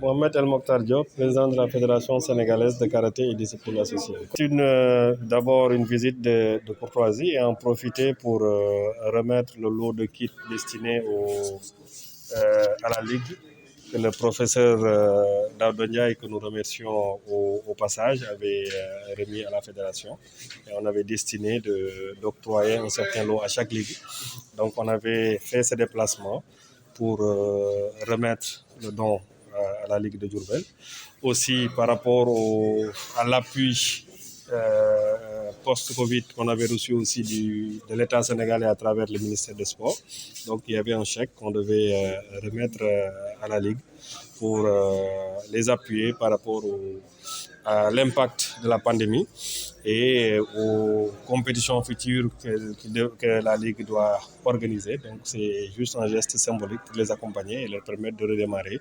Mohamed El Mokhtar Diop, président de la Fédération sénégalaise de karaté et discipline associée. C'est d'abord une visite de courtoisie et en profiter pour remettre le lot de kits destinés à la Ligue que le professeur Daouda Ndiaye, que nous remercions au passage, avait remis à la Fédération. Et on avait destiné d'octroyer un certain lot à chaque Ligue. Donc on avait fait ce déplacement pour remettre le don à la Ligue de Diourbel. Aussi par rapport à l'appui post-Covid qu'on avait reçu aussi de l'État sénégalais à travers le ministère des Sports. Donc il y avait un chèque qu'on devait remettre à la Ligue pour les appuyer par rapport à l'impact de la pandémie et aux compétitions futures que la Ligue doit organiser. Donc c'est juste un geste symbolique pour les accompagner et leur permettre de redémarrer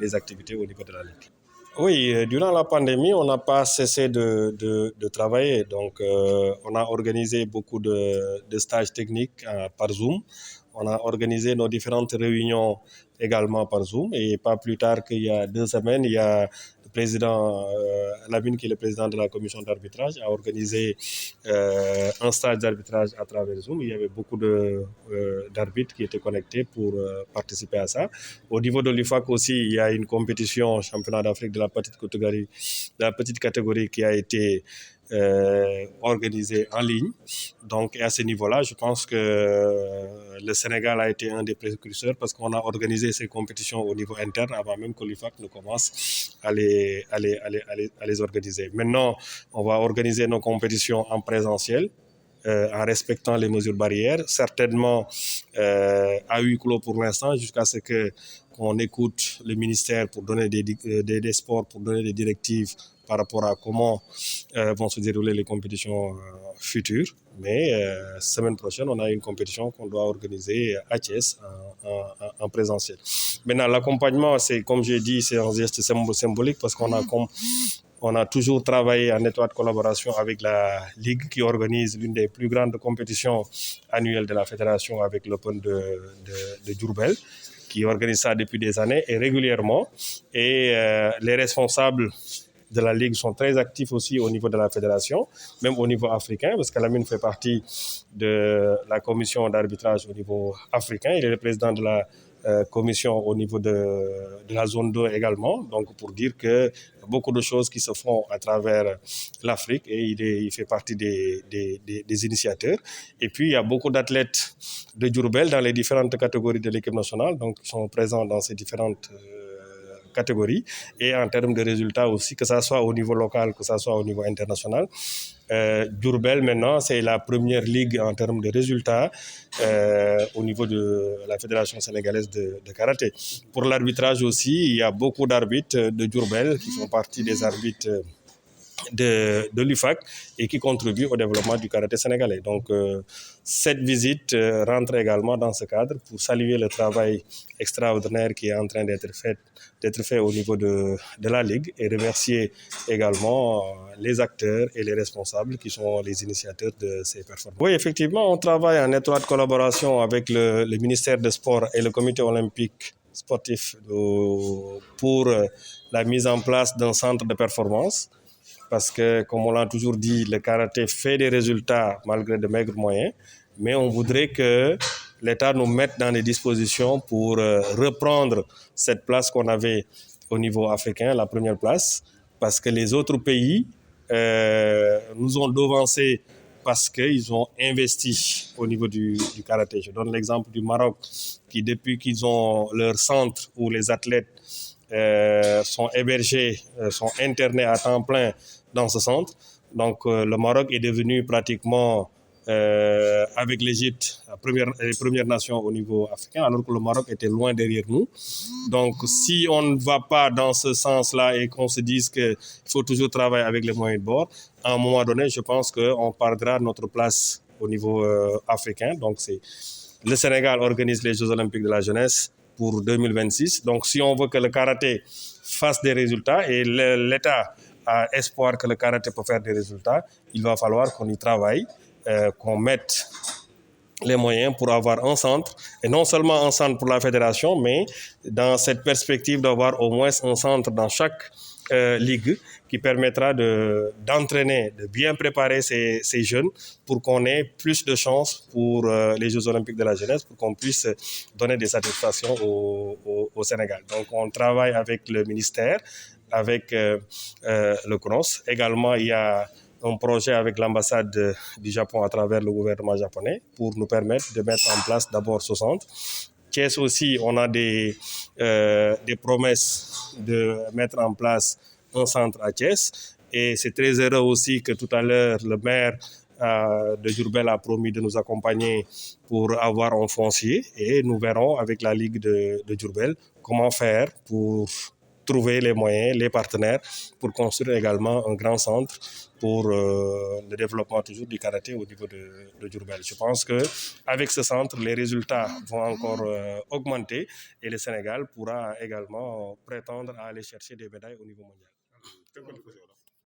les activités au niveau de la Ligue. Oui, durant la pandémie, on n'a pas cessé de travailler. Donc, on a organisé beaucoup de stages techniques par Zoom. On a organisé nos différentes réunions également par Zoom. Et pas plus tard qu'il y a 2 semaines, il y a le président Lamine, qui est le président de la commission d'arbitrage, a organisé un stage d'arbitrage à travers Zoom. Il y avait beaucoup d'arbitres qui étaient connectés pour participer à ça. Au niveau de l'UFAC aussi, il y a une compétition championnat d'Afrique de la petite catégorie qui a été organisée en ligne. Donc, à ce niveau-là, je pense que le Sénégal a été un des précurseurs parce qu'on a organisé ces compétitions au niveau interne avant même que l'UFAC ne commence à les organiser. Maintenant, on va organiser nos compétitions en présentiel. En respectant les mesures barrières, certainement à huis clos pour l'instant, jusqu'à ce qu'on écoute le ministère pour donner des sports, pour donner des directives par rapport à comment vont se dérouler les compétitions futures. Mais semaine prochaine, on a une compétition qu'on doit organiser à Thiès en présentiel. Maintenant, l'accompagnement, c'est, comme j'ai dit, c'est un geste symbolique parce on a toujours travaillé en étroite collaboration avec la Ligue qui organise l'une des plus grandes compétitions annuelles de la fédération avec l'Open de Diourbel, qui organise ça depuis des années et régulièrement. Et les responsables de la Ligue sont très actifs aussi au niveau de la fédération, même au niveau africain, parce que Lamine fait partie de la commission d'arbitrage au niveau africain. Il est le président de la commission au niveau de la zone 2 également, donc pour dire que beaucoup de choses qui se font à travers l'Afrique et il fait partie des initiateurs. Et puis il y a beaucoup d'athlètes de Diourbel dans les différentes catégories de l'équipe nationale, donc ils sont présents dans ces différentes catégories et en termes de résultats aussi, que ce soit au niveau local, que ce soit au niveau international. Diourbel maintenant, c'est la première ligue en termes de résultats au niveau de la Fédération sénégalaise de karaté. Pour l'arbitrage aussi, il y a beaucoup d'arbitres de Diourbel qui font partie des arbitres de l'UFAC et qui contribuent au développement du karaté sénégalais. Donc cette visite rentre également dans ce cadre pour saluer le travail extraordinaire qui est en train d'être fait au niveau de la Ligue et remercier également les acteurs et les responsables qui sont les initiateurs de ces performances. Oui, effectivement, on travaille en étroite collaboration avec le ministère des Sports et le comité olympique sportif pour la mise en place d'un centre de performance. Parce que, comme on l'a toujours dit, le karaté fait des résultats malgré de maigres moyens. Mais on voudrait que l'État nous mette dans les dispositions pour reprendre cette place qu'on avait au niveau africain, la première place. Parce que les autres pays nous ont devancés parce qu'ils ont investi au niveau du karaté. Je donne l'exemple du Maroc, qui depuis qu'ils ont leur centre où les athlètes sont hébergés, sont internés à temps plein dans ce centre. Donc le Maroc est devenu pratiquement, avec l'Égypte, les premières nations au niveau africain, alors que le Maroc était loin derrière nous. Donc si on ne va pas dans ce sens-là et qu'on se dise qu'il faut toujours travailler avec les moyens de bord, à un moment donné, je pense qu'on perdra notre place au niveau africain. Donc le Sénégal organise les Jeux olympiques de la jeunesse pour 2026. Donc si on veut que le karaté fasse des résultats et l'État a espoir que le karaté peut faire des résultats, il va falloir qu'on y travaille, qu'on mette les moyens pour avoir un centre, et non seulement un centre pour la fédération, mais dans cette perspective d'avoir au moins un centre dans chaque ligue qui permettra d'entraîner, de bien préparer ces jeunes pour qu'on ait plus de chances pour les Jeux olympiques de la jeunesse, pour qu'on puisse donner des satisfactions au Sénégal. Donc on travaille avec le ministère, avec le CNOS. Également, il y a un projet avec l'ambassade du Japon à travers le gouvernement japonais pour nous permettre de mettre en place d'abord ce centre. Thiès aussi, on a des promesses de mettre en place un centre à Thiès. Et c'est très heureux aussi que tout à l'heure, le maire de Diourbel a promis de nous accompagner pour avoir un foncier. Et nous verrons avec la Ligue de Diourbel comment faire pour trouver les moyens, les partenaires pour construire également un grand centre pour le développement toujours du karaté au niveau de Diourbel. Je pense qu'avec ce centre, les résultats vont encore augmenter et le Sénégal pourra également prétendre à aller chercher des médailles au niveau mondial.